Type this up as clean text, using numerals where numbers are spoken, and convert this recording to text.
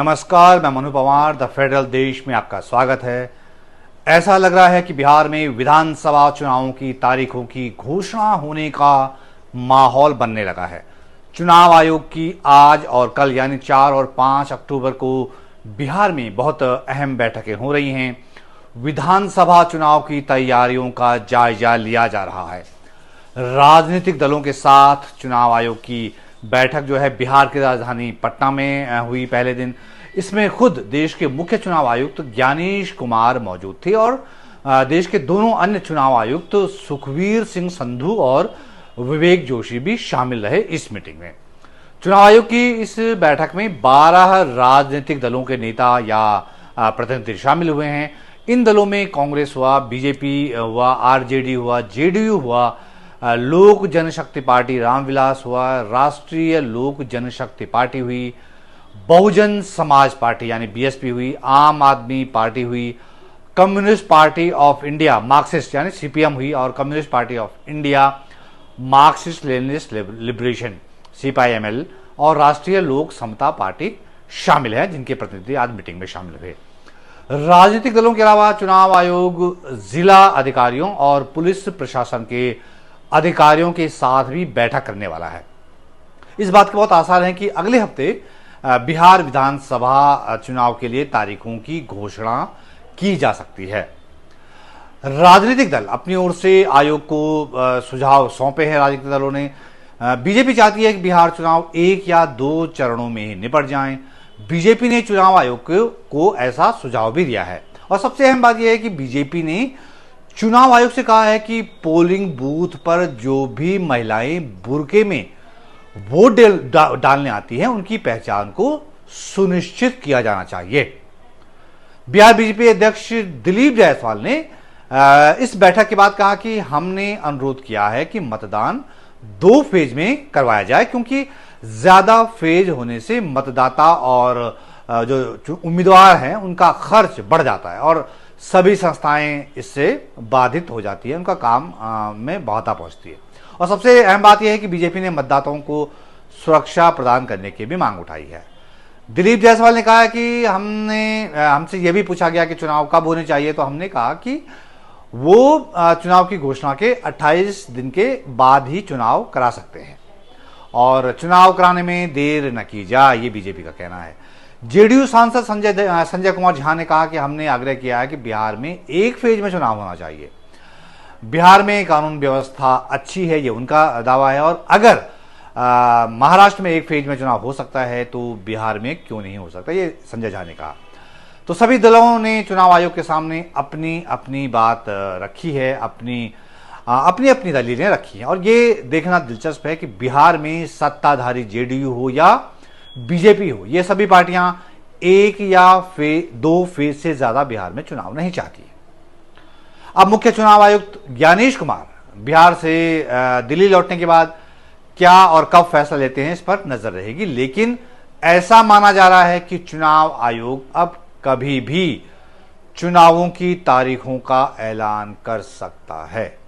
नमस्कार, मैं Manu Pawar the federal देश में आपका स्वागत है। ऐसा लग रहा है कि बिहार में विधानसभा चुनावों की तारीखों की घोषणा होने का माहौल बनने लगा है। चुनाव आयोग की आज और कल यानी 4 और 5 अक्टूबर को बिहार में बहुत अहम बैठकें हो रही हैं। विधानसभा चुनाव की तैयारियों का जायजा लिया जा रहा है। राजनीतिक दलों के साथ चुनाव आयोग की बैठक जो है बिहार की राजधानी पटना में हुई पहले दिन। इसमें खुद देश के मुख्य चुनाव आयुक्त ज्ञानेश कुमार मौजूद थे और देश के दोनों अन्य चुनाव आयुक्त सुखवीर सिंह संधू और विवेक जोशी भी शामिल रहे इस मीटिंग में। चुनाव आयोग की इस बैठक में 12 राजनीतिक दलों के नेता या प्रतिनिधि शामिल हुए हैं। इन दलों में कांग्रेस हुआ, बीजेपी हुआ, आरजेडी हुआ, जेडीयू हुआ, लोक जनशक्ति पार्टी रामविलास हुआ, राष्ट्रीय लोक जनशक्ति पार्टी हुई, बहुजन समाज पार्टी यानी बीएसपी हुई, आम आदमी पार्टी हुई, communist party of India Marxist यानी सीपीएम हुई और communist party of India Marxist Leninist liberation CPIML और राष्ट्रीय लोक समता पार्टी शामिल है, जिनके प्रतिनिधि आज मीटिंग में शामिल हुए। राजनीतिक दलों के अलावा चुनाव आयोग जिला अधिकारियों और पुलिस प्रशासन के अधिकारियों के साथ भी बैठक करने वाला है। इस बात के बहुत आसार है कि अगले हफ्ते बिहार विधानसभा चुनाव के लिए तारीखों की घोषणा की जा सकती है। राजनीतिक दल अपनी ओर से आयोग को सुझाव सौंपे हैं। राजनीतिक दलों ने बीजेपी चाहती है कि बिहार चुनाव 1 या 2 चरणों में ही निपट जाएं। बीजेपी ने चुनाव आयोग को ऐसा सुझाव भी दिया है और सबसे अहम बात यह है कि बीजेपी ने चुनाव आयोग से कहा है कि पोलिंग बूथ पर जो भी महिलाएं बुर्के में वोट डालने आती हैं उनकी पहचान को सुनिश्चित किया जाना चाहिए। बिहार बीजेपी अध्यक्ष दिलीप जायसवाल ने इस बैठक के बाद कहा कि हमने अनुरोध किया है कि मतदान 2 फेज में करवाया जाए, क्योंकि ज्यादा फेज होने से मतदाता और जो उम्मीदवार हैं उनका खर्च बढ़ जाता है और सभी संस्थाएं इससे बाधित हो जाती है, उनका काम में बाधा पहुंचती है। और सबसे अहम बात यह है कि बीजेपी ने मतदाताओं को सुरक्षा प्रदान करने की भी मांग उठाई है। दिलीप जायसवाल ने कहा कि हमसे यह भी पूछा गया कि चुनाव कब होने चाहिए, तो हमने कहा कि वो चुनाव की घोषणा के 28 दिन के बाद ही चुनाव करा सकते हैं और चुनाव कराने में देर न की जाए, ये बीजेपी का कहना है। जेडीयू सांसद संजय कुमार झा ने कहा कि हमने आग्रह किया है कि बिहार में 1 फेज में चुनाव होना चाहिए। बिहार में कानून व्यवस्था अच्छी है, ये उनका दावा है और अगर महाराष्ट्र में 1 फेज में चुनाव हो सकता है तो बिहार में क्यों नहीं हो सकता, ये संजय झा ने कहा। तो सभी दलों ने चुनाव आयोग के सामने अपनी अपनी बात रखी है, अपनी अपनी दलीलें रखी हैं और ये देखना दिलचस्प है कि बिहार में सत्ताधारी जेडीयू हो या बीजेपी हो, ये सभी पार्टियां 1 या 2 फेज से ज्यादा बिहार में चुनाव नहीं चाहती। अब मुख्य चुनाव आयुक्त ज्ञानेश कुमार बिहार से दिल्ली लौटने के बाद क्या और कब फैसला लेते हैं इस पर नजर रहेगी, लेकिन ऐसा माना जा रहा है कि चुनाव आयोग अब कभी भी चुनावों की तारीखों का ऐलान कर सकता है।